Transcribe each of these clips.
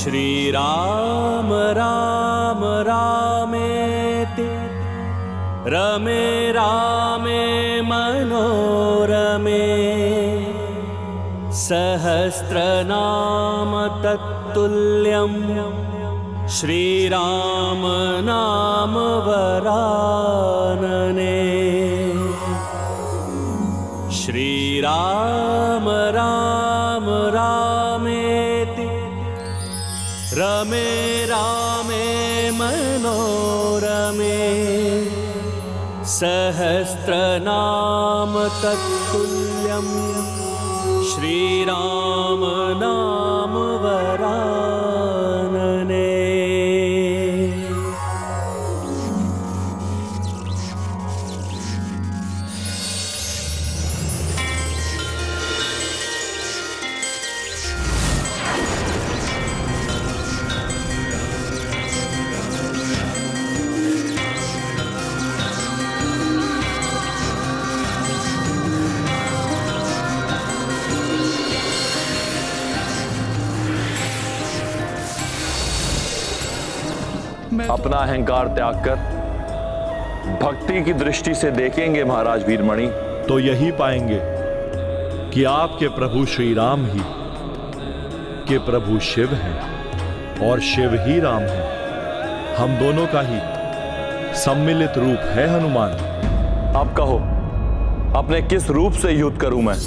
श्रीराम राम रामेति रमे रामे मनोरमे सहस्रनाम तत्तुल्यं श्रीराम नाम वरानने। श्रीराम राम रामेति रमे रामे मनोरमे सहस्रनाम तत्तुल्यं श्रीराम नाम वरानने। अपना अहंकार त्याग कर भक्ति की दृष्टि से देखेंगे महाराज वीरमणि, तो यही पाएंगे कि आपके प्रभु श्री राम ही के प्रभु शिव हैं और शिव ही राम हैं। हम दोनों का ही सम्मिलित रूप है हनुमान। अब कहो, अपने किस रूप से युद्ध करूं मैं?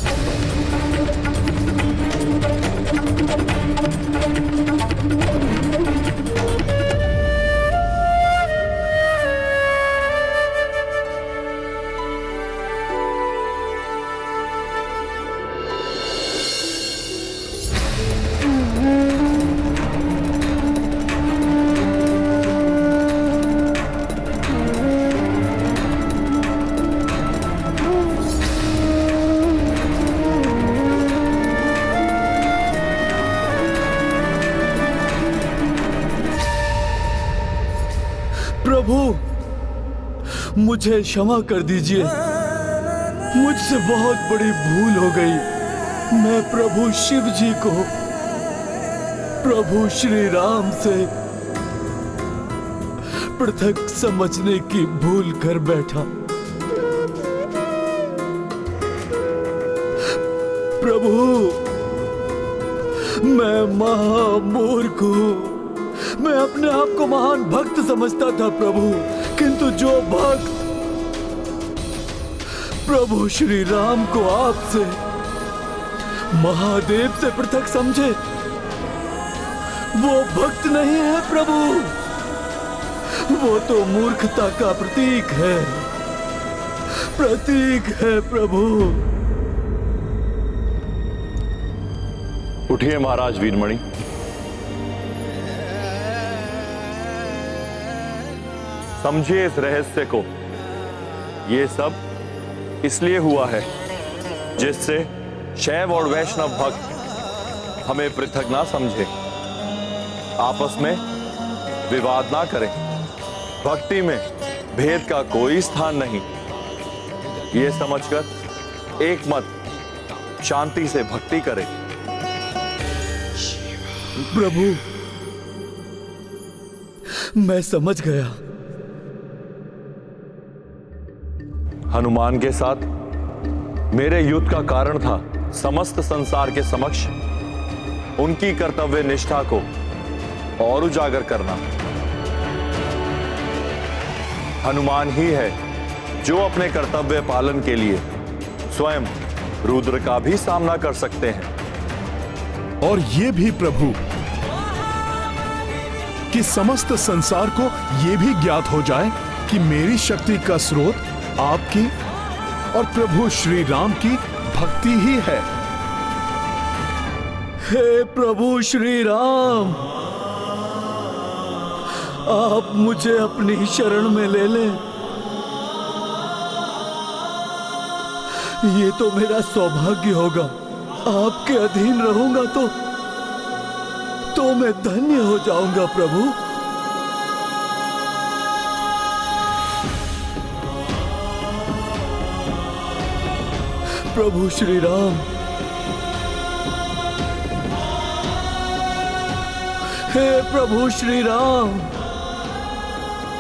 प्रभु, मुझे क्षमा कर दीजिए, मुझसे बहुत बड़ी भूल हो गई। मैं प्रभु शिव जी को प्रभु श्री राम से पृथक समझने की भूल कर बैठा। प्रभु, मैं महामूर्ख हूं। मैं अपने आप को महान भक्त समझता था प्रभु, किंतु जो भक्त प्रभु श्री राम को आपसे महादेव से पृथक समझे, वो भक्त नहीं है प्रभु, वो तो मूर्खता का प्रतीक है प्रभु। उठिए महाराज वीरमणि, समझिए इस रहस्य को। ये सब इसलिए हुआ है जिससे शैव और वैष्णव भक्त हमें पृथक ना समझे, आपस में विवाद ना करें। भक्ति में भेद का कोई स्थान नहीं, ये समझकर एक मत शांति से भक्ति करें। प्रभु, मैं समझ गया। हनुमान के साथ मेरे युद्ध का कारण था समस्त संसार के समक्ष उनकी कर्तव्य निष्ठा को और उजागर करना। हनुमान ही है जो अपने कर्तव्य पालन के लिए स्वयं रुद्र का भी सामना कर सकते हैं। और ये भी प्रभु कि समस्त संसार को ये भी ज्ञात हो जाए कि मेरी शक्ति का स्रोत आपकी और प्रभु श्री राम की भक्ति ही है। हे प्रभु श्री राम, आप मुझे अपनी शरण में ले लें। ये तो मेरा सौभाग्य होगा। आपके अधीन रहूंगा तो मैं धन्य हो जाऊंगा प्रभु। प्रभु श्री राम, हे प्रभु श्री राम,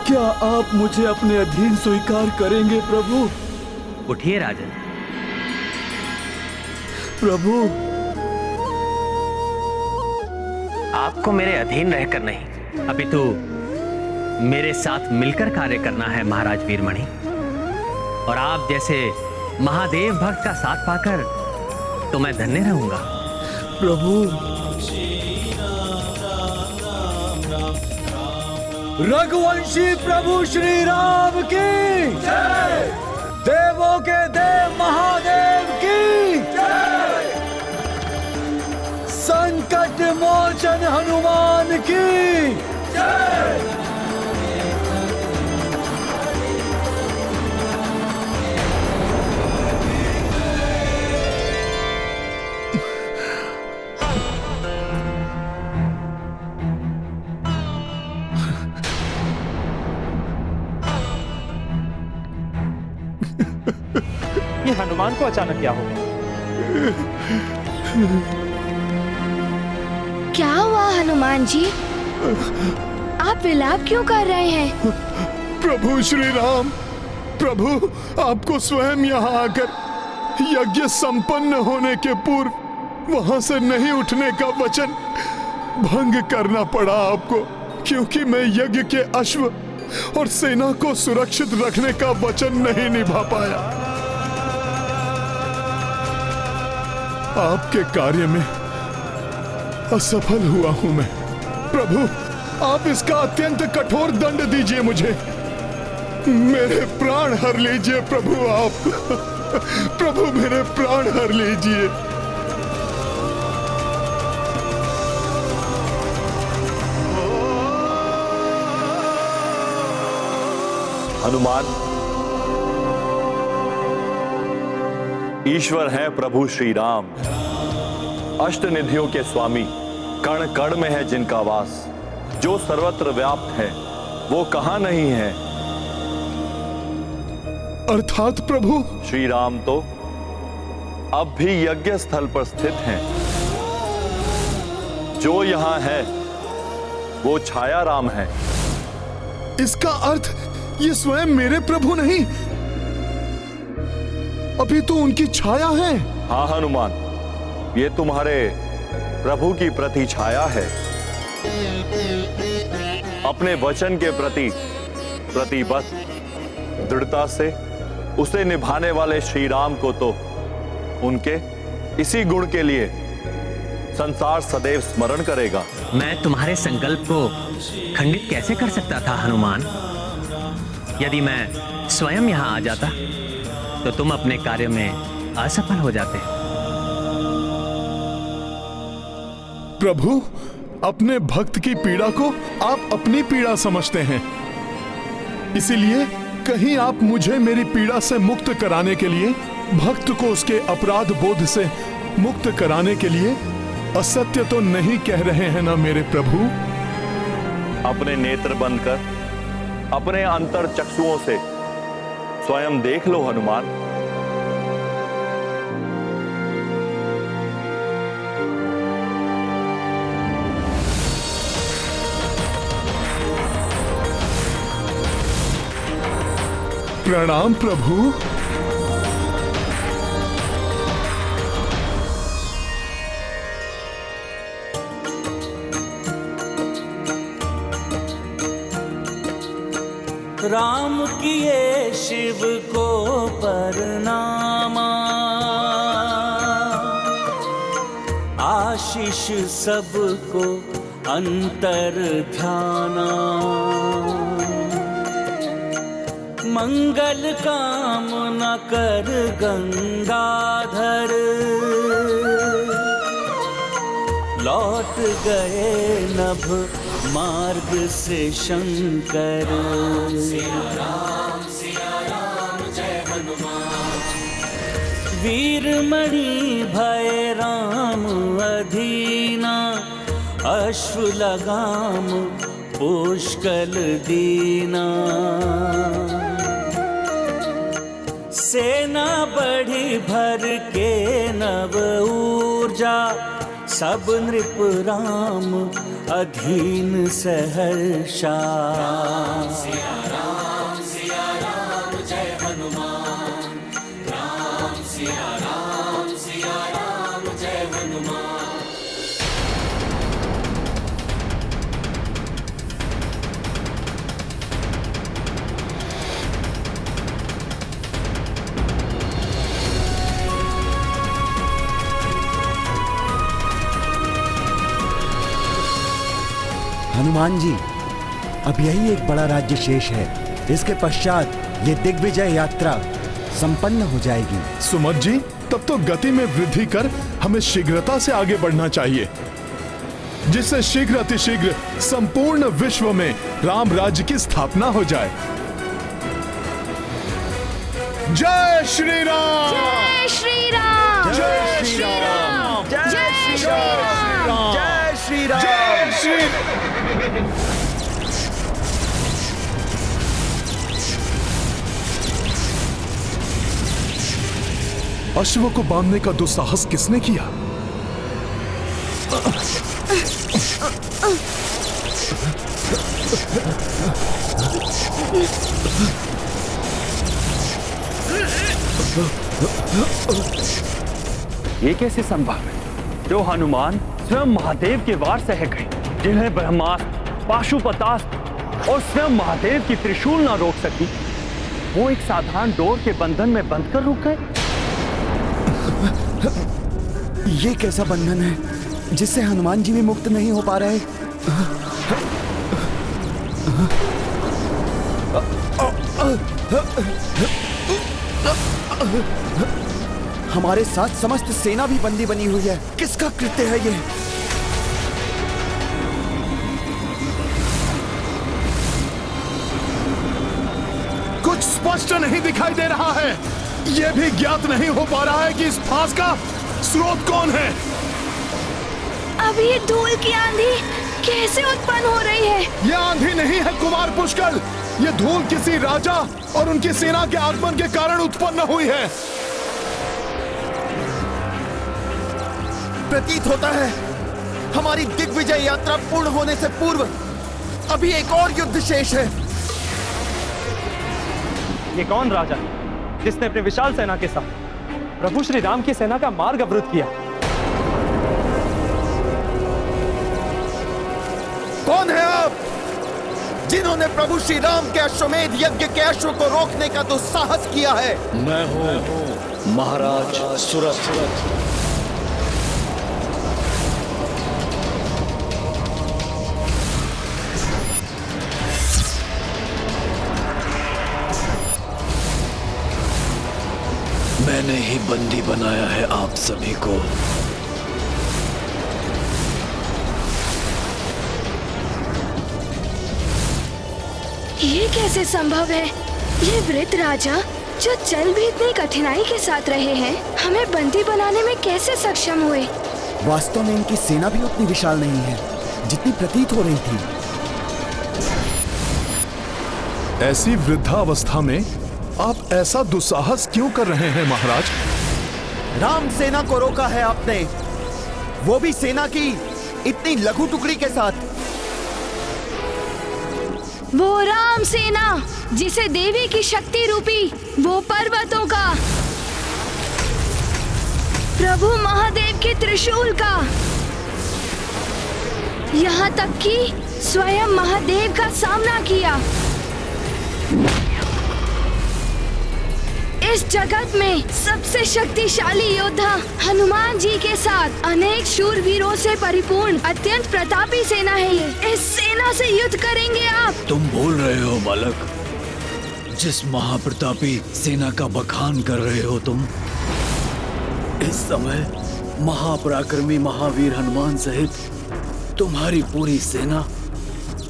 क्या आप मुझे अपने अधीन स्वीकार करेंगे प्रभु? उठिए राजन। प्रभु, आपको मेरे अधीन रहकर नहीं, अपितु मेरे साथ मिलकर कार्य करना है महाराज वीरमणि। और आप जैसे महादेव भक्त का साथ पाकर तो मैं धन्य रहूंगा। प्रभु, रघुवंशी प्रभु श्री राम की जय, देवों के देव महादेव की जय, संकट मोचन हनुमान की जय। ये हनुमान को अचानक क्या हो गया? क्या हुआ हनुमान जी? आप विलाप क्यों कर रहे हैं? प्रभु श्री राम, प्रभु आपको स्वयं यहाँ आकर यज्ञ संपन्न होने के पूर्व वहां से नहीं उठने का वचन भंग करना पड़ा आपको, क्योंकि मैं यज्ञ के अश्व और सेना को सुरक्षित रखने का वचन नहीं निभा पाया। आपके कार्य में असफल हुआ हूं मैं। प्रभु, आप इसका अत्यंत कठोर दंड दीजिए मुझे। मेरे प्राण हर लीजिए प्रभु आप। प्रभु मेरे प्राण हर लीजिए। हनुमान, ईश्वर हैं प्रभु श्री राम, अष्ट निधियों के स्वामी, कण कण में है जिनका वास, जो सर्वत्र व्याप्त है वो कहां नहीं है। अर्थात प्रभु श्री राम तो अब भी यज्ञ स्थल पर स्थित हैं। जो यहां है वो छाया राम है। इसका अर्थ ये स्वयं मेरे प्रभु नहीं, अभी तो उनकी छाया है। हाँ हनुमान, ये तुम्हारे प्रभु की प्रति छाया है। अपने वचन के प्रति प्रतिबद्ध दृढ़ता से उसे निभाने वाले श्री राम को तो उनके इसी गुण के लिए संसार सदैव स्मरण करेगा। मैं तुम्हारे संकल्प को खंडित कैसे कर सकता था हनुमान? यदि मैं स्वयं यहां आ जाता तो तुम अपने कार्य में असफल हो जाते। प्रभु, अपने भक्त की पीड़ा को आप अपनी पीड़ा समझते हैं, इसीलिए कहीं आप मुझे मेरी पीड़ा से मुक्त कराने के लिए, भक्त को उसके अपराध बोध से मुक्त कराने के लिए असत्य तो नहीं कह रहे हैं ना मेरे प्रभु? अपने नेत्र बंद कर अपने अंतर चक्षुओं से स्वयं देख लो हनुमान। प्रणाम प्रभु। राम किए शिव को परनामा, आशीष सबको अंतर ध्याना, मंगल कामना कर गंगाधर, लौट गए नभ मार्ग से शंकर। सिया राम जय हनुमान, वीरमणि भय राम अधीना, अश्व लगाम पुष्कल दीना, सेना बढ़ी भर के नव ऊर्जा, सब नृप राम अधीन सहर्षा। हनुमान जी, अब यही एक बड़ा राज्य शेष है। इसके पश्चात ये दिग्विजय यात्रा संपन्न हो जाएगी। सुमत जी, तब तो गति में वृद्धि कर हमें शीघ्रता से आगे बढ़ना चाहिए, जिससे शीघ्र अतिशीघ्र संपूर्ण विश्व में राम राज्य की स्थापना हो जाए। जय श्री राम! जय श्री राम! जय श्री राम! जय श्री राम! जय श्री राम! जय श्री अश्व को बांधने का दुस्साहस किसने किया? ये कैसे संभव है? जो हनुमान स्वयं महादेव के वार से है गए, जिन्हें ब्रह्मास्त्र, पाशुपतास्त्र और स्वयं महादेव की त्रिशूल ना रोक सकी, वो एक साधारण डोर के बंधन में बंध कर रुक गए। ये कैसा बंधन है जिससे हनुमान जी भी मुक्त नहीं हो पा रहे? हमारे साथ समस्त सेना भी बंदी बनी हुई है। किसका कृत्य है ये? कुछ स्पष्ट नहीं दिखाई दे रहा है। यह भी ज्ञात नहीं हो पा रहा है कि इस फांस का स्रोत कौन है। अब ये धूल की आंधी कैसे उत्पन्न हो रही है? यह आंधी नहीं है कुमार पुष्कर, यह धूल किसी राजा और उनकी सेना के आगमन के कारण उत्पन्न हुई है। प्रतीत होता है हमारी दिग्विजय यात्रा पूर्ण होने से पूर्व अभी एक और युद्ध शेष है। ये कौन राजा है जिसने अपने विशाल सेना के साथ प्रभु श्री राम की सेना का मार्ग अवरुद्ध किया? कौन है आप जिन्होंने प्रभु श्री राम के अश्वमेध यज्ञ के अश्व को रोकने का दुस्साहस किया है? मैं हूँ महाराज सुरथ। मैंने ही बंदी बनाया है आप सभी को। ये कैसे संभव है? ये वृद्ध राजा जो चल भी इतनी कठिनाई के साथ रहे हैं, हमें बंदी बनाने में कैसे सक्षम हुए? वास्तव में इनकी सेना भी उतनी विशाल नहीं है जितनी प्रतीत हो रही थी। ऐसी वृद्धावस्था में आप ऐसा दुस्साहस क्यों कर रहे हैं महाराज? राम सेना को रोका है आपने, वो भी सेना की इतनी लघु टुकड़ी के साथ। वो राम सेना जिसे देवी की शक्ति रूपी वो पर्वतों का, प्रभु महादेव के त्रिशूल का, यहाँ तक कि स्वयं महादेव का सामना किया। इस जगत में सबसे शक्तिशाली योद्धा हनुमान जी के साथ अनेक शूरवीरों से परिपूर्ण अत्यंत प्रतापी सेना है ये। इस सेना से युद्ध करेंगे आप? तुम बोल रहे हो बालक, जिस महाप्रतापी सेना का बखान कर रहे हो तुम, इस समय महापराक्रमी महावीर हनुमान सहित तुम्हारी पूरी सेना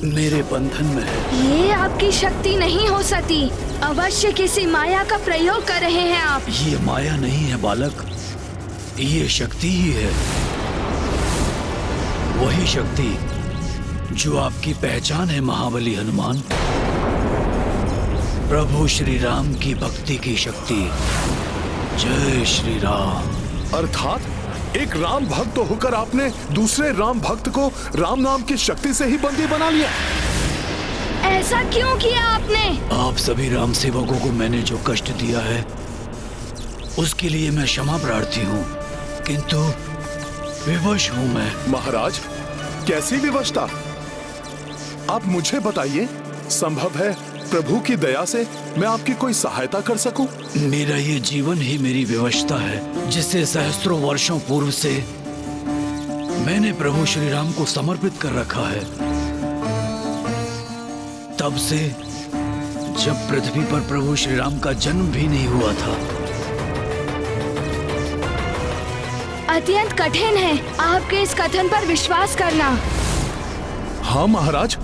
मेरे बंधन में है। ये आपकी शक्ति नहीं हो सकती, अवश्य किसी माया का प्रयोग कर रहे हैं आप। ये माया नहीं है बालक, ये शक्ति ही है। वही शक्ति जो आपकी पहचान है महाबली हनुमान, प्रभु श्री राम की भक्ति की शक्ति। जय श्री राम। अर्थात एक राम भक्त होकर आपने दूसरे राम भक्त को राम नाम की शक्ति से ही बंदी बना लिया। ऐसा क्यों किया आपने? आप सभी राम सेवकों को मैंने जो कष्ट दिया है उसके लिए मैं क्षमा प्रार्थी हूँ, किंतु विवश हूँ मैं। महाराज, कैसी विवशता? आप मुझे बताइए, संभव है प्रभु की दया से मैं आपकी कोई सहायता कर सकूं? मेरा ये जीवन ही मेरी विवशता है, जिसे सहस्त्रों वर्षों पूर्व से मैंने प्रभु श्री राम को समर्पित कर रखा है। तब से जब पृथ्वी पर प्रभु श्री राम का जन्म भी नहीं हुआ था। अत्यंत कठिन है आपके इस कथन पर विश्वास करना। हाँ महाराज,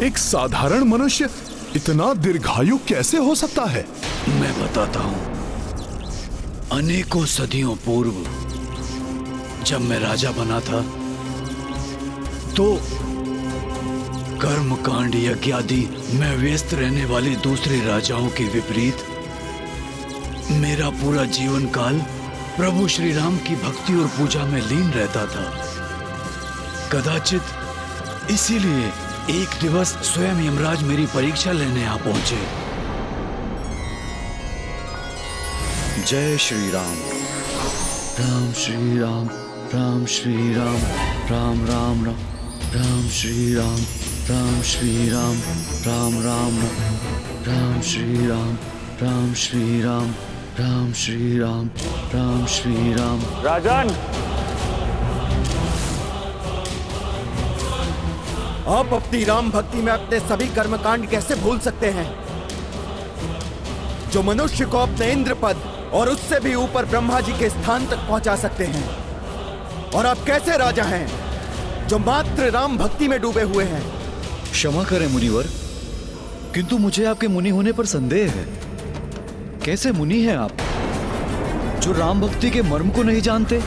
एक साधारण मनुष्य इतना दीर्घायु कैसे हो सकता है? मैं बताता हूँ। अनेकों सदियों पूर्व जब मैं राजा बना था तो कर्म कांड यज्ञ आदि में व्यस्त रहने वाले दूसरे राजाओं के विपरीत मेरा पूरा जीवन काल प्रभु श्री राम की भक्ति और पूजा में लीन रहता था। कदाचित इसीलिए एक दिवस स्वयं यमराज मेरी परीक्षा लेने आ पहुंचे। जय श्री राम। राम श्री राम, राम श्री राम, राम राम राम, राम श्री राम, राम श्री राम, राम राम राम, राम श्री राम, राम श्री राम, राम श्री राम, राम श्री राम। राजन, आप अपनी राम भक्ति में अपने सभी कर्मकांड कैसे भूल सकते हैं, जो मनुष्य को अपने इंद्र पद और उससे भी ऊपर ब्रह्मा जी के स्थान तक पहुंचा सकते हैं? और आप कैसे राजा हैं जो मात्र राम भक्ति में डूबे हुए हैं? क्षमा करें मुनिवर, किंतु मुझे आपके मुनि होने पर संदेह है। कैसे मुनि हैं आप जो राम भक्ति के मर्म को नहीं जानते?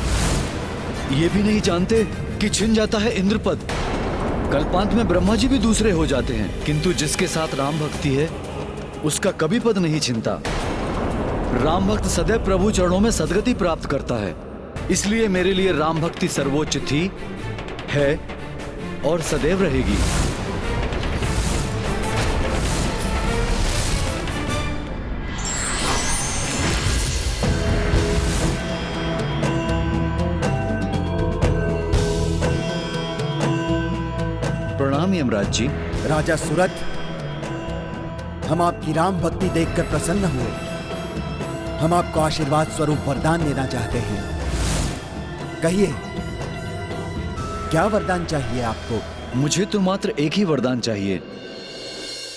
ये भी नहीं जानते कि छिन जाता है इंद्र पद, कल्पांत में ब्रह्मा जी भी दूसरे हो जाते हैं, किंतु जिसके साथ राम भक्ति है उसका कभी पद नहीं छिनता। राम भक्त सदैव प्रभु चरणों में सदगति प्राप्त करता है। इसलिए मेरे लिए राम भक्ति सर्वोच्च थी, है और सदैव रहेगी। प्रणाम यमराज जी। राजा सुरथ, हम आपकी राम भक्ति देखकर प्रसन्न हुए। हम आपको आशीर्वाद स्वरूप वरदान देना चाहते हैं। कहिए, क्या वरदान चाहिए आपको? मुझे तो मात्र एक ही वरदान चाहिए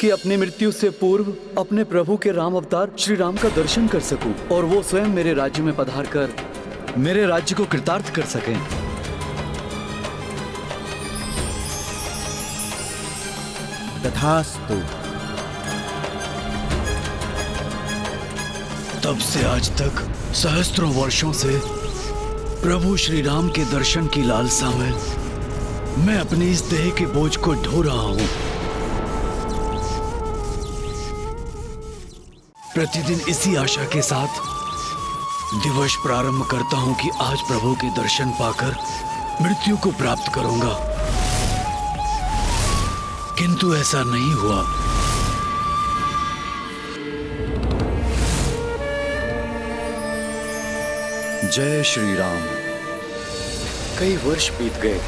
कि अपनी मृत्यु से पूर्व अपने प्रभु के राम अवतार श्री राम का दर्शन कर सकूं और वो स्वयं मेरे राज्य में पधार कर मेरे राज्य को कृतार्थ कर सकें। तथास्तु। तब से आज तक सहस्त्रों वर्षों से प्रभु श्री राम के दर्शन की लालसा में मैं अपनी इस देह के बोझ को ढो रहा हूं। प्रतिदिन इसी आशा के साथ दिवस प्रारंभ करता हूं कि आज प्रभु के दर्शन पाकर मृत्यु को प्राप्त करूंगा, किंतु ऐसा नहीं हुआ। जय श्री राम। कई वर्ष बीत गए।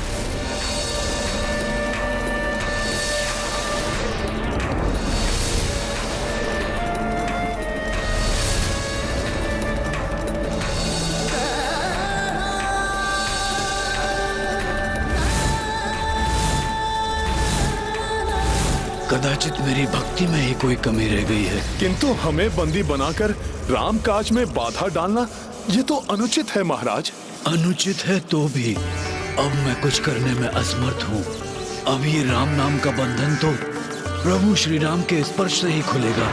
कदाचित मेरी भक्ति में ही कोई कमी रह गई है। किंतु हमें बंदी बनाकर राम काज में बाधा डालना, ये तो अनुचित है महाराज। अनुचित है तो भी अब मैं कुछ करने में असमर्थ हूँ। अब ये राम नाम का बंधन तो प्रभु श्री राम के स्पर्श से ही खुलेगा।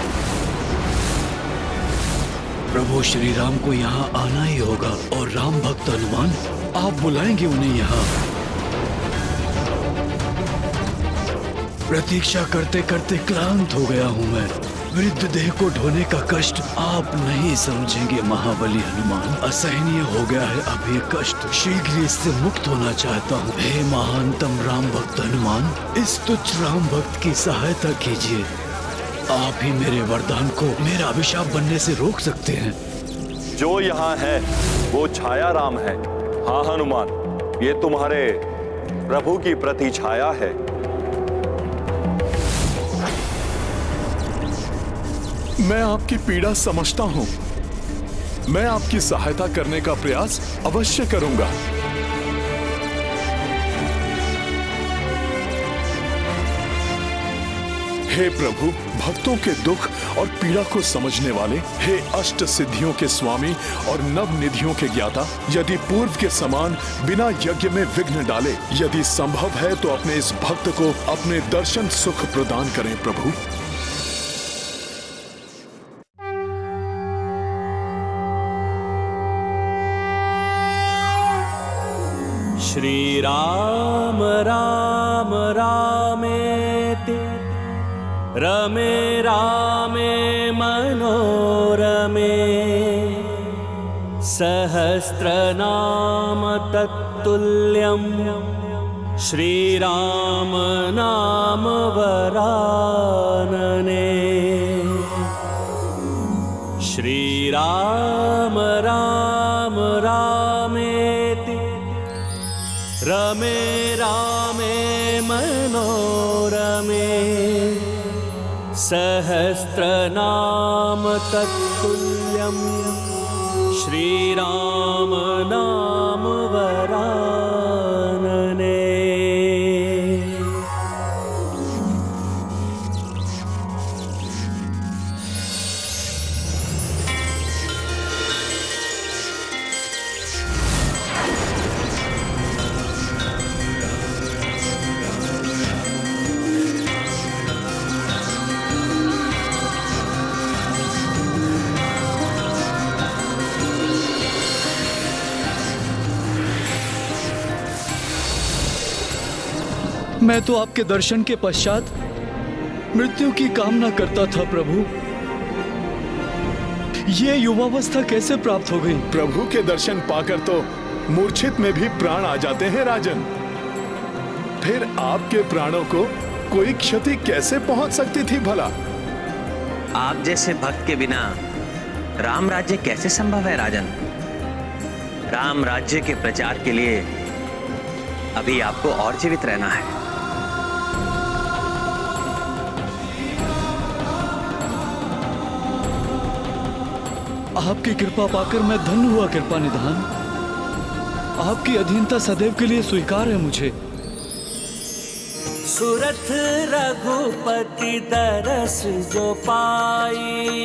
प्रभु श्री राम को यहाँ आना ही होगा और राम भक्त हनुमान आप बुलाएंगे उन्हें यहाँ। प्रतीक्षा करते करते क्लांत हो गया हूँ मैं। वृद्ध देह को ढोने का कष्ट आप नहीं समझेंगे महाबली हनुमान। असहनीय हो गया है अब ये कष्ट, शीघ्र इससे मुक्त होना चाहता हूँ। हे महानतम राम भक्त हनुमान, इस तुच्छ राम भक्त की सहायता कीजिए। आप ही मेरे वरदान को मेरा अभिशाप बनने से रोक सकते हैं। जो यहाँ है वो छाया राम है। हाँ हनुमान, ये तुम्हारे प्रभु की प्रति छाया है। मैं आपकी पीड़ा समझता हूं। मैं आपकी सहायता करने का प्रयास अवश्य करूंगा। हे प्रभु, भक्तों के दुख और पीड़ा को समझने वाले, हे अष्ट सिद्धियों के स्वामी और नव निधियों के ज्ञाता, यदि पूर्व के समान बिना यज्ञ में विघ्न डाले, यदि संभव है तो अपने इस भक्त को अपने दर्शन सुख प्रदान करें प्रभु। श्री राम राम रामेति रमे रामे मनोरमे सहस्रनाम तत्तुल्यं श्रीराम नाम वरानने। श्रीराम राम रामेति रमे रामे मनोरमे सहस्रनाम तत्तुल्यं श्रीराम नाम वरानने। मैं तो आपके दर्शन के पश्चात मृत्यु की कामना करता था प्रभु। ये युवावस्था कैसे प्राप्त हो गई? प्रभु के दर्शन पाकर तो मूर्छित में भी प्राण आ जाते हैं राजन। फिर आपके प्राणों को कोई क्षति कैसे पहुंच सकती थी भला? आप जैसे भक्त के बिना राम राज्य कैसे संभव है राजन? राम राज्य के प्रचार के लिए अभी आपको और जीवित रहना है। आपकी कृपा पाकर मैं धन्य हुआ कृपा निधान। आपकी अधीनता सदैव के लिए स्वीकार है मुझे। सुरथ रघुपति दरस जो पाई,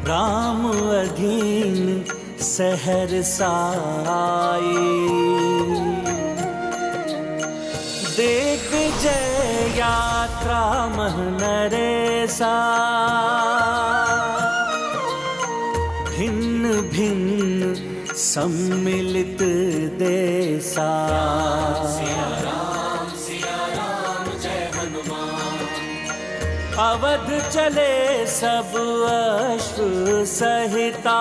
राम अधीन सहरसा आई। देख जय यात्रा मह नरेसा, भिन्न भिन्न सम्मिलित देसा। अवध चले सब अश्व सहिता,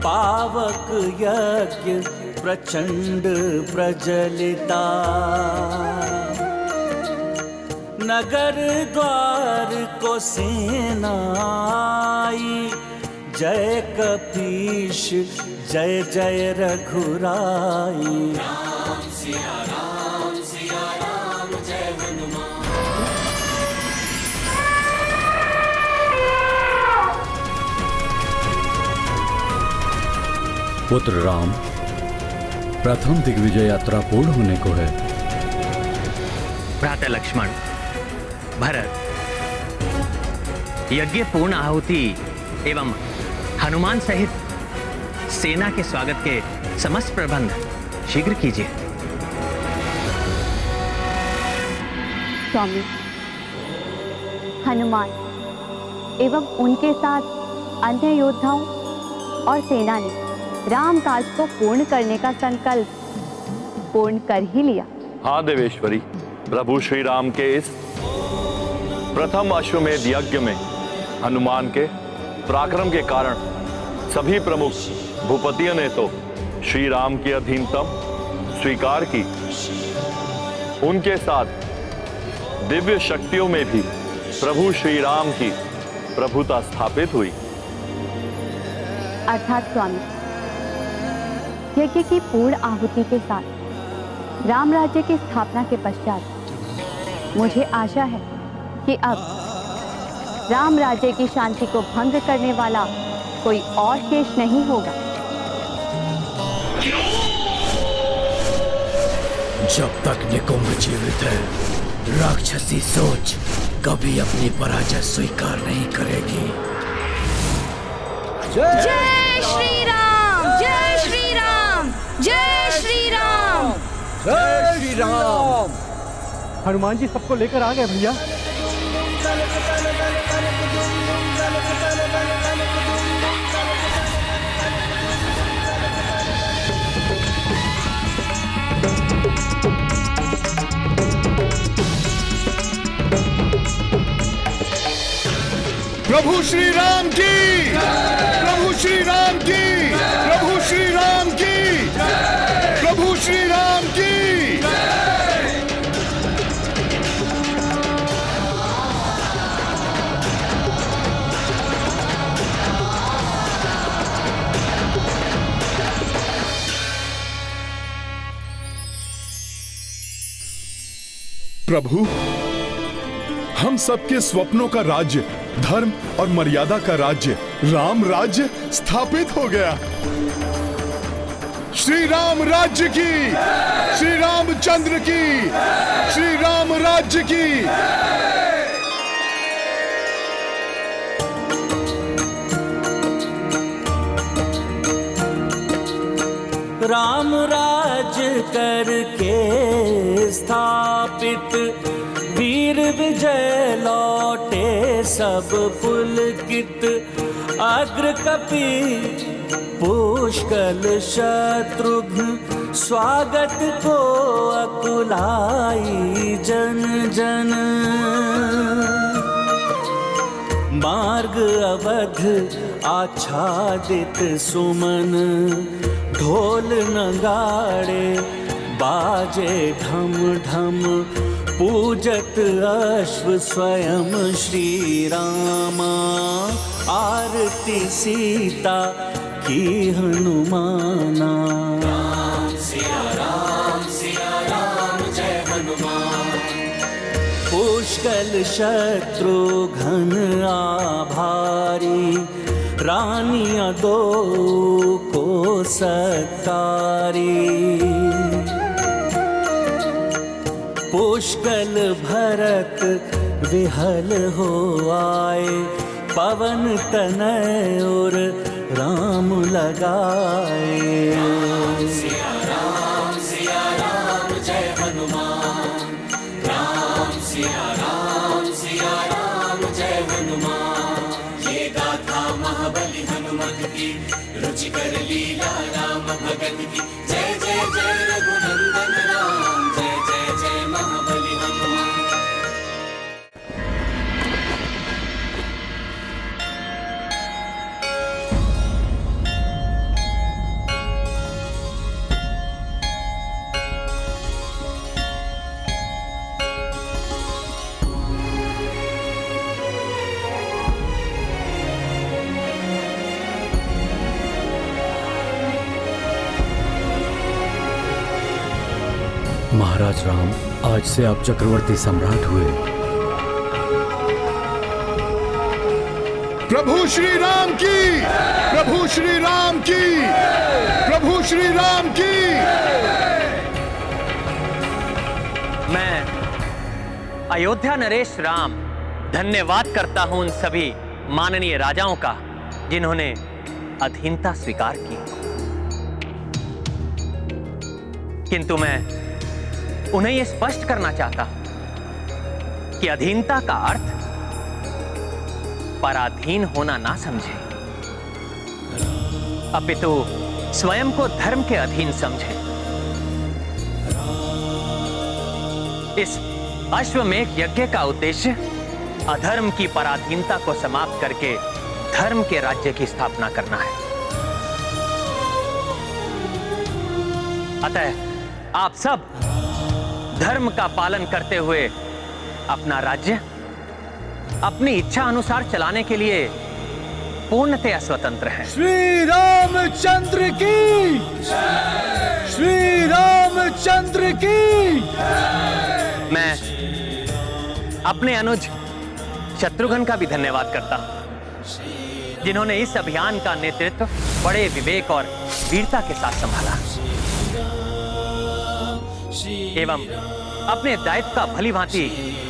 पावक यज्ञ प्रचंड प्रजलिता। नगर द्वार को सेना आई, जय कपीश जय जय रघुराई। राम सिया राम जय हनुमान। पुत्र राम, प्रथम दिग्विजय यात्रा पूर्ण होने को है। भ्राता लक्ष्मण, भरत, यज्ञ पूर्ण आहुति एवं हनुमान सहित सेना के स्वागत के समस्त प्रबंध शीघ्र कीजिए। स्वामी, हनुमान एवं उनके साथ अन्य योद्धाओं और सेना ने राम काज को पूर्ण करने का संकल्प पूर्ण कर ही लिया। हाँ देवेश्वरी, प्रभु श्री राम के इस प्रथम अश्वमेध यज्ञ में हनुमान के पराक्रम के कारण सभी प्रमुख भूपतियों ने तो श्री राम की अधीनतम स्वीकार की। उनके साथ दिव्य शक्तियों में भी प्रभु श्री राम की प्रभुता स्थापित हुई। अर्थात स्वामी, यज्ञ की पूर्ण आहुति के साथ राम राज्य की स्थापना के पश्चात मुझे आशा है कि अब राम राज्य की शांति को भंग करने वाला कोई और शेष नहीं होगा। जब तक निकुंभ जीवित है, राक्षसी सोच कभी अपनी पराजय स्वीकार नहीं करेगी। जय श्री राम, जय श्री राम, जय श्री राम, जय श्री राम। हनुमान जी सबको लेकर आ गए भैया। प्रभु श्री राम की, प्रभु श्री राम की, प्रभु श्री राम की, प्रभु श्री राम की। प्रभु, हम सबके स्वप्नों का राज्य, धर्म और मर्यादा का राज्य, राम राज्य स्थापित हो गया। श्री राम राज्य की, श्री रामचंद्र की, श्री राम राज्य की। राम राज्य करके स्थापित, वीर विजय लौटे सब पुलकित। अग्र कपि पुष्कल शत्रुघ्न, स्वागत को अकुलाई जन जन। मार्ग अवध आच्छादित सुमन, ढोल नगाड़े बाजे ढम ढम। पूजत अश्व स्वयं श्री रामा, आरती सीता की हनुमाना। राम सिया राम जय हनुमान। पुष्कल शत्रुघ्न आभारी, रानियां दो को सत्कारी। पुष्कल भरत विहल हो आए, पवन तनय और राम लगाए। राम सिया राम जय हनुमान। राम सिया राम जय हनुमान। ये गाथा महाबली हनुमत की, रुचिकर लीला राम भगत की। जय जय जय रघुनंदन राम, जय जय जय महाबली हनुमान। महाराज राम, आज से आप चक्रवर्ती सम्राट हुए। प्रभु श्री राम की, प्रभु श्री राम की, प्रभु श्री राम की। मैं अयोध्या नरेश राम धन्यवाद करता हूं उन सभी माननीय राजाओं का जिन्होंने अधीनता स्वीकार की। किंतु मैं उन्हें यह स्पष्ट करना चाहता हूं कि अधीनता का अर्थ पराधीन होना ना समझे, अपितु स्वयं को धर्म के अधीन समझे। इस अश्वमेध यज्ञ का उद्देश्य अधर्म की पराधीनता को समाप्त करके धर्म के राज्य की स्थापना करना है। अतः आप सब धर्म का पालन करते हुए अपना राज्य अपनी इच्छा अनुसार चलाने के लिए पूर्णतया स्वतंत्र हैं। श्री रामचंद्र की, श्री रामचंद्र की। मैं अपने अनुज शत्रुघ्न का भी धन्यवाद करता हूं, जिन्होंने इस अभियान का नेतृत्व बड़े विवेक और वीरता के साथ संभाला एवं अपने दायित्व का भलीभांति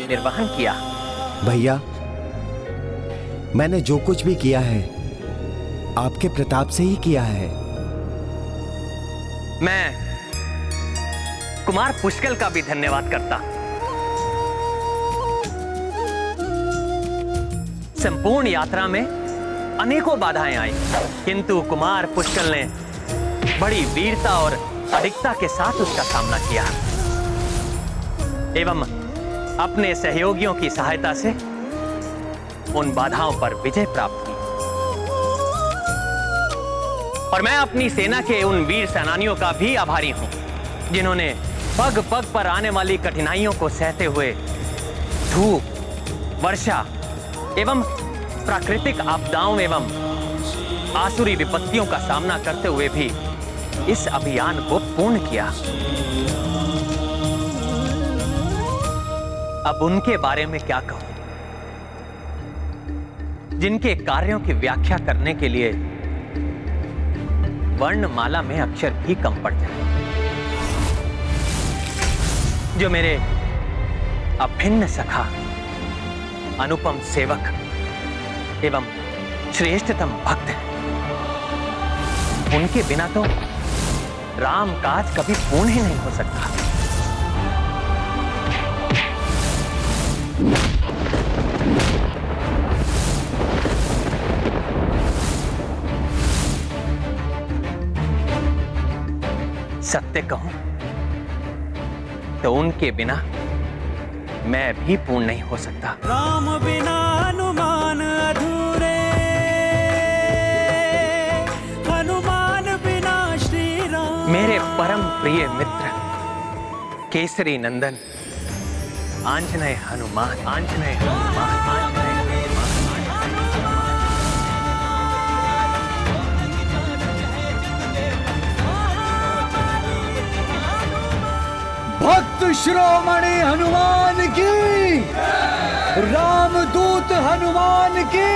निर्वहन किया। भैया, मैंने जो कुछ भी किया है आपके प्रताप से ही किया है। मैं कुमार पुष्कल का भी धन्यवाद करता। संपूर्ण यात्रा में अनेकों बाधाएं आई, किंतु कुमार पुष्कल ने बड़ी वीरता और अडिगता के साथ उसका सामना किया एवं अपने सहयोगियों की सहायता से उन बाधाओं पर विजय प्राप्त की। और मैं अपनी सेना के उन वीर सेनानियों का भी आभारी हूं, जिन्होंने पग पग पर आने वाली कठिनाइयों को सहते हुए धूप, वर्षा एवं प्राकृतिक आपदाओं एवं आसुरी विपत्तियों का सामना करते हुए भी इस अभियान को पूर्ण किया। अब उनके बारे में क्या कहूं, जिनके कार्यों की व्याख्या करने के लिए वर्णमाला में अक्षर भी कम पड़ जाए, जो मेरे अभिन्न सखा, अनुपम सेवक एवं श्रेष्ठतम भक्त हैं। उनके बिना तो राम काज कभी पूर्ण ही नहीं हो सकता। सत्य कहूं तो उनके बिना मैं भी पूर्ण नहीं हो सकता। राम बिना हनुमान अधूरे, हनुमान बिना श्री राम। मेरे परम प्रिय मित्र केसरी नंदन आंजनेय हनुमान, आंजनेय हनुमान, आंजनेय भक्त शिरोमणि हनुमान की, रामदूत हनुमान की,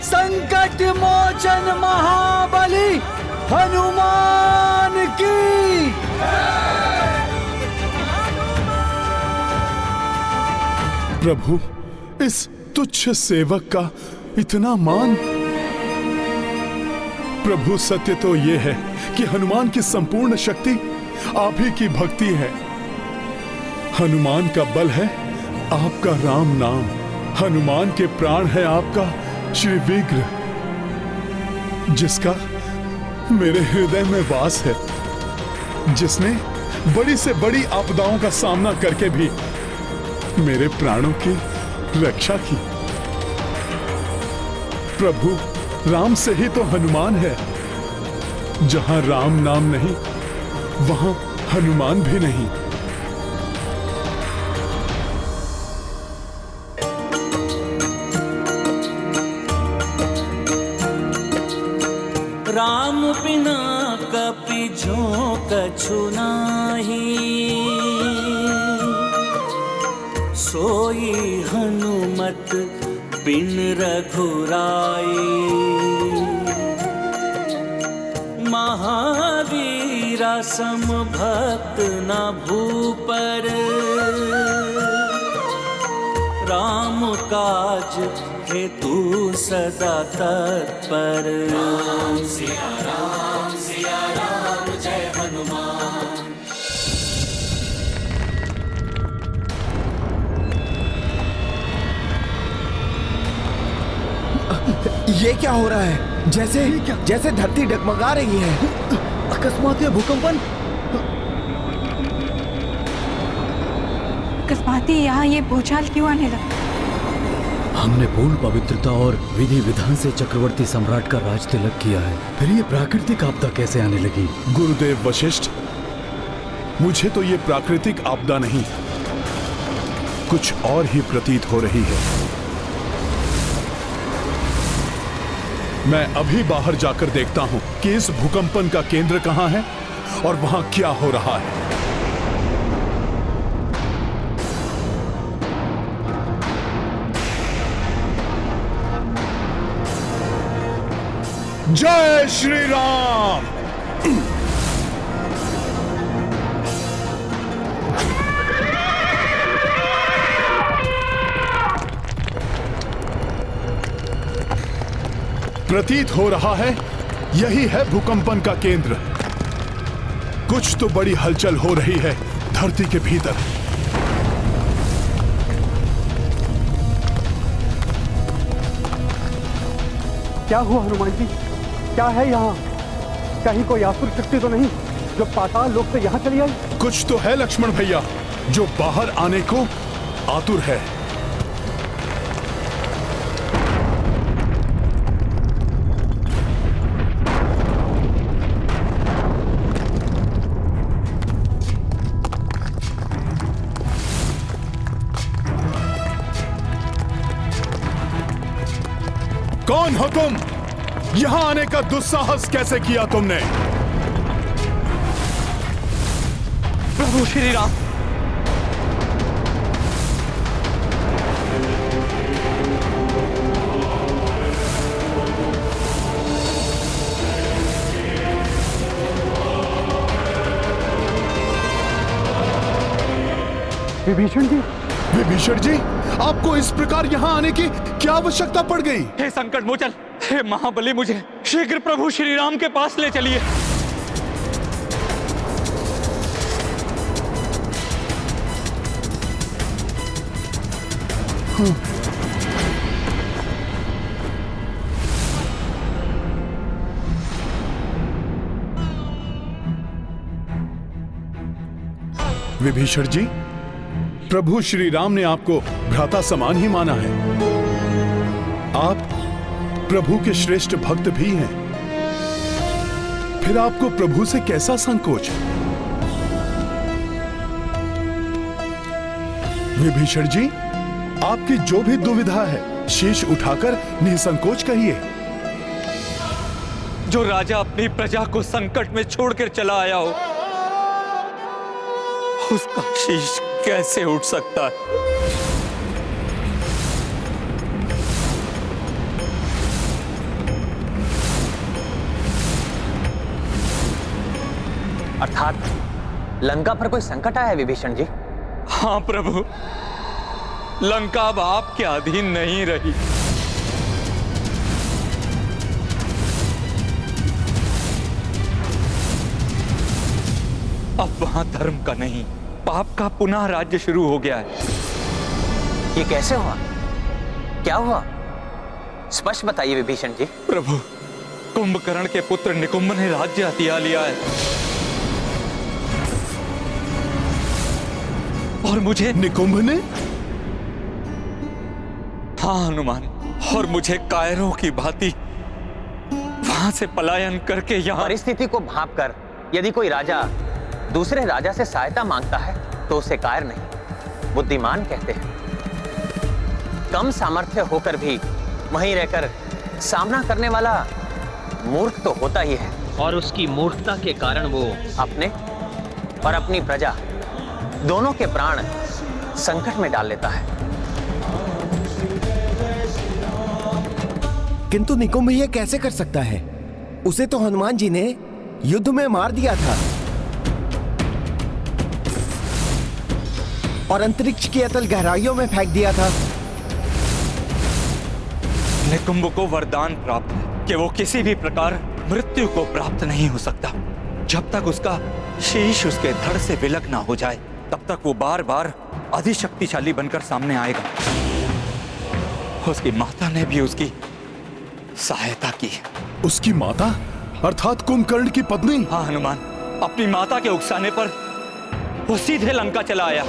संकट मोचन महाबली हनुमान की। प्रभु, इस तुच्छ सेवक का इतना मान। प्रभु, सत्य तो यह है कि हनुमान की संपूर्ण शक्ति आप ही की भक्ति है। हनुमान का बल है आपका राम नाम, हनुमान के प्राण है आपका श्री विग्रह, जिसका मेरे हृदय में वास है, जिसने बड़ी से बड़ी आपदाओं का सामना करके भी मेरे प्राणों की रक्षा की। प्रभु, राम से ही तो हनुमान है। जहां राम नाम नहीं वहां हनुमान भी नहीं। राम बिना कपि झों कछु नाही, सोई हनुमत बिन रघुराई। महावीरा सम भक्त न भूपर, राम काज हेतु सदा तत्पर। राम सिया राम जय हनुमान। ये क्या हो रहा है? जैसे धरती डगमगा रही है। अकस्मात यह भूकंपन। अकस्मात ही यहाँ ये भूचाल क्यों आने लगा? हमने पूर्ण पवित्रता और विधि विधान से चक्रवर्ती सम्राट का राज तिलक किया है, फिर ये प्राकृतिक आपदा कैसे आने लगी? गुरुदेव वशिष्ठ, मुझे तो ये प्राकृतिक आपदा नहीं, कुछ और ही प्रतीत हो रही है। मैं अभी बाहर जाकर देखता हूं कि इस भूकंपन का केंद्र कहां है और वहां क्या हो रहा है। जय श्री राम। प्रतीत हो रहा है यही है भूकंपन का केंद्र। कुछ तो बड़ी हलचल हो रही है धरती के भीतर। क्या हुआ हनुमान जी? क्या है यहाँ? कहीं कोई आसुर शक्ति तो नहीं जो पाताल लोक से यहाँ चली आई? कुछ तो है लक्ष्मण भैया जो बाहर आने को आतुर है। कौन हो तुम? यहां आने का दुस्साहस कैसे किया तुमने? प्रभु श्री राम, विभीषण जी। विभीषण जी, आपको इस प्रकार यहां आने की क्या आवश्यकता पड़ गई? हे संकट मोचन, हे महाबली, मुझे शीघ्र प्रभु श्री राम के पास ले चलिए। विभीषण जी, प्रभु श्री राम ने आपको भ्राता समान ही माना है। आप प्रभु के श्रेष्ठ भक्त भी हैं। फिर आपको प्रभु से कैसा संकोच? विभीषण जी, आपकी जो भी दुविधा है शीश उठाकर निसंकोच कहिए। जो राजा अपनी प्रजा को संकट में छोड़कर चला आया हो, उसका शीश कैसे उठ सकता है? अर्थात लंका पर कोई संकट आया है विभीषण जी? हाँ प्रभु, लंका अब आपके अधीन नहीं रही। अब वहां धर्म का नहीं, पाप का पुनः राज्य शुरू हो गया है। ये कैसे हुआ? क्या हुआ? स्पष्ट बताइए विभीषण जी। प्रभु, कुंभकर्ण के पुत्र निकुंभ ने राज्य हथिया लिया है और मुझे। निकुंभ ने? हाँ हनुमान, और मुझे कायरों की भांति वहां से पलायन करके यहाँ। परिस्थिति को भांपकर यदि कोई राजा दूसरे राजा से सहायता मांगता है तो उसे कायर नहीं, बुद्धिमान कहते हैं। कम सामर्थ्य होकर भी वहीं रहकर सामना करने वाला मूर्ख तो होता ही है, और उसकी मूर्खता के कारण वो अपने और अपनी प्रजा दोनों के प्राण संकट में डाल लेता है। किंतु निकुंभ ये कैसे कर सकता है? उसे तो हनुमान जी ने युद्ध में मार दिया था और अंतरिक्ष की अतल गहराइयों में फेंक दिया था। निकुंभ को वरदान प्राप्त है कि वो किसी भी प्रकार मृत्यु को प्राप्त नहीं हो सकता। जब तक उसका शीश उसके धड़ से विलग ना हो जाए, तब तक वो बार बार अधिशक्तिशाली बनकर सामने आएगा। उसकी माता ने भी उसकी सहायता की। उसकी माता अर्थात कुंभकर्ण की पत्नी? हाँ हनुमान, अपनी माता के उकसाने पर वो सीधे लंका चला आया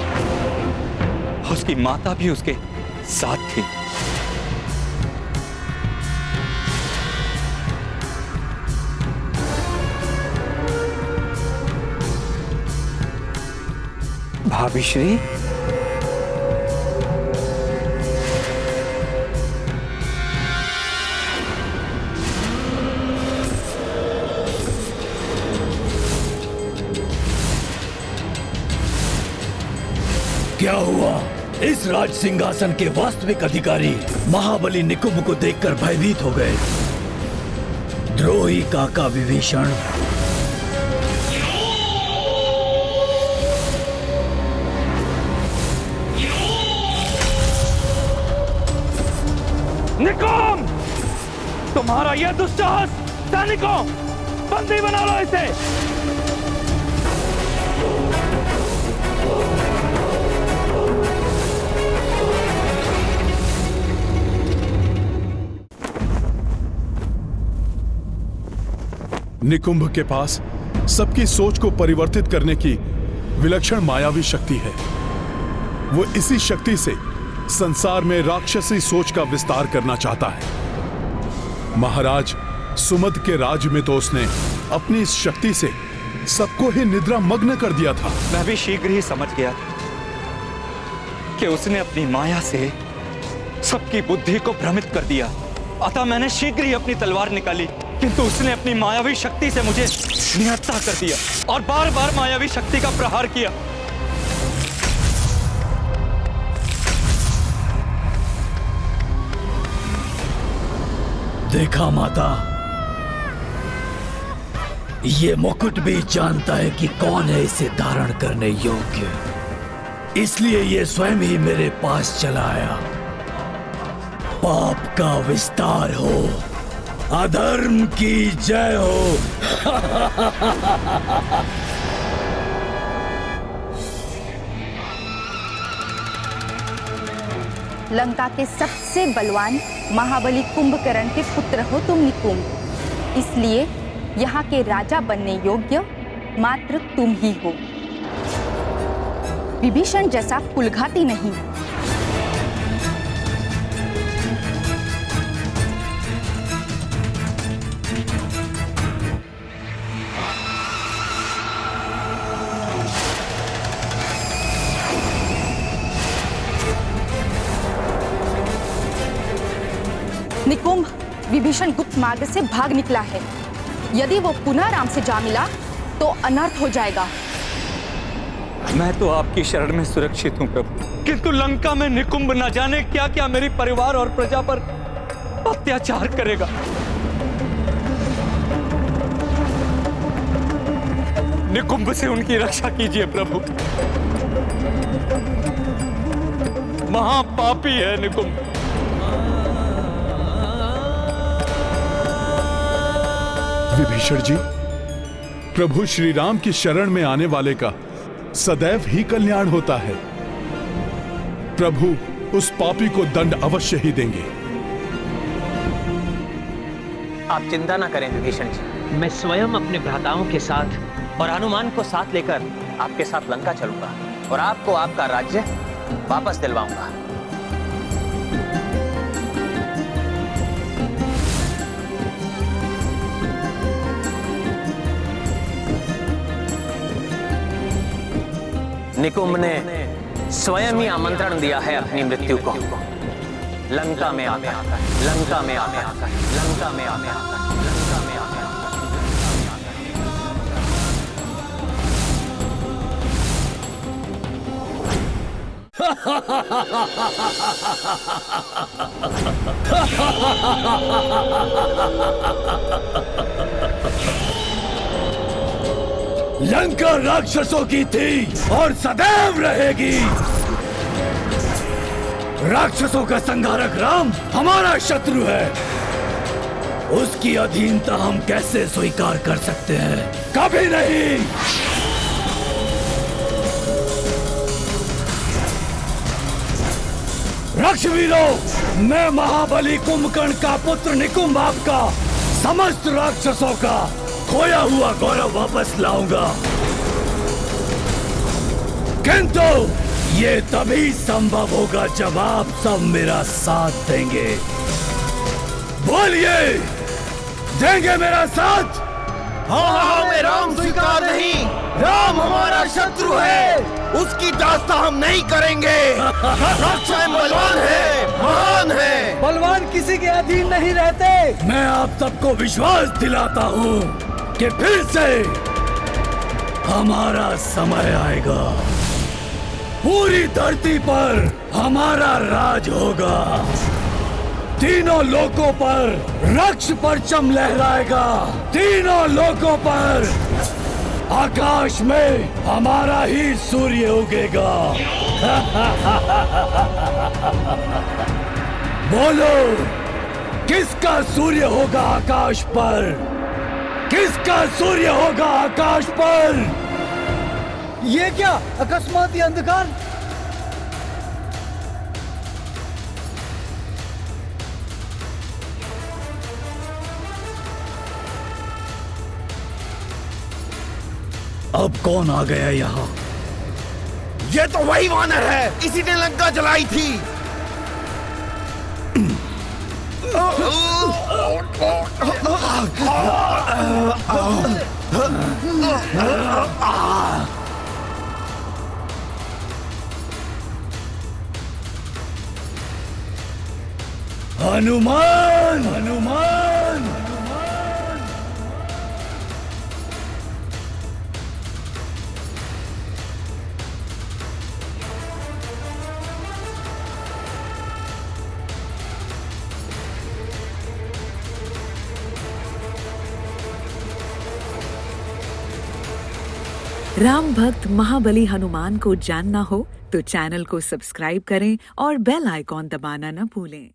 उसकी माता भी उसके साथ थी। भाभी श्री, क्या हुआ? इस राज सिंहासन के वास्तविक अधिकारी महाबली निकुंभ को देखकर भयभीत हो गए। द्रोही काका विभीषण, निकुंभ, तुम्हारा यह दुस्साहस! सैनिकों, बंदी बना लो इसे। निकुंभ के पास सबकी सोच को परिवर्तित करने की विलक्षण मायावी शक्ति है। वो इसी शक्ति से संसार में राक्षसी सोच का विस्तार करना चाहता है। महाराज सुमद के राज्य में तो उसने अपनी इस शक्ति से सबको ही निद्रा मग्न कर दिया था। मैं भी शीघ्र ही समझ गया था कि उसने अपनी माया से सबकी बुद्धि को भ्रमित कर दिया। अतः मैंने शीघ्र ही अपनी तलवार निकाली, किंतु उसने अपनी मायावी शक्ति से मुझे निहत्था कर दिया और बार बार मायावी शक्ति का प्रहार किया। देखा माता, ये मुकुट भी जानता है कि कौन है इसे धारण करने योग्य, इसलिए ये स्वयं ही मेरे पास चला आया। पाप का विस्तार हो, अधर्म की जय हो। लंका के सबसे बलवान महाबली कुंभकर्ण के पुत्र हो तुम निकुंभ, इसलिए यहाँ के राजा बनने योग्य मात्र तुम ही हो। विभीषण जैसा कुलघाती नहीं। निकुंभ, विभीषण गुप्त मार्ग से भाग निकला है। यदि वो पुनः राम से जा मिला तो अनर्थ हो जाएगा। मैं तो आपकी शरण में सुरक्षित हूं प्रभु, किंतु लंका में निकुंभ न जाने क्या क्या मेरी परिवार और प्रजा पर अत्याचार करेगा। निकुंभ से उनकी रक्षा कीजिए प्रभु। महापापी है निकुंभ। विभीषण जी, प्रभु श्री राम की शरण में आने वाले का सदैव ही कल्याण होता है। प्रभु उस पापी को दंड अवश्य ही देंगे। आप चिंता ना करें विभीषण जी, मैं स्वयं अपने भ्राताओं के साथ और हनुमान को साथ लेकर आपके साथ लंका चलूंगा और आपको आपका राज्य वापस दिलवाऊंगा। निकुंभ ने स्वयं ही आमंत्रण दिया है अपनी मृत्यु को। लंका में आकर, लंका में आकर, लंका में आकर, लंका में आकर। लंका राक्षसों की थी और सदैव रहेगी। राक्षसों का संहारक राम हमारा शत्रु है। उसकी अधीनता हम कैसे स्वीकार कर सकते हैं? कभी नहीं। राक्षवीरों, मैं महाबली कुंभकर्ण का पुत्र निकुंभ आपका समस्त राक्षसों का खोया हुआ गौरव वापस लाऊंगा, किंतु ये तभी संभव होगा जब आप सब मेरा साथ देंगे। बोलिए, देंगे मेरा साथ? हाँ, हमें राम स्वीकार नहीं। राम हमारा शत्रु है, उसकी दास्ता हम नहीं करेंगे। स्वयं बलवान है, महान है। बलवान किसी के अधीन नहीं रहते। मैं आप सबको विश्वास दिलाता हूँ कि फिर से हमारा समय आएगा। पूरी धरती पर हमारा राज होगा। तीनों लोकों पर रक्ष परचम लहराएगा। तीनों लोकों पर आकाश में हमारा ही सूर्य उगेगा। बोलो, किसका सूर्य होगा आकाश पर? किसका सूर्य होगा आकाश पर? ये क्या अकस्मात ये अंधकार? अब कौन आ गया यहाँ? ये तो वही वानर है, इसी ने लंका जलाई थी। हनुमान, हनुमान, राम भक्त महाबली हनुमान को जानना हो तो चैनल को सब्सक्राइब करें और बेल आइकॉन दबाना न भूलें।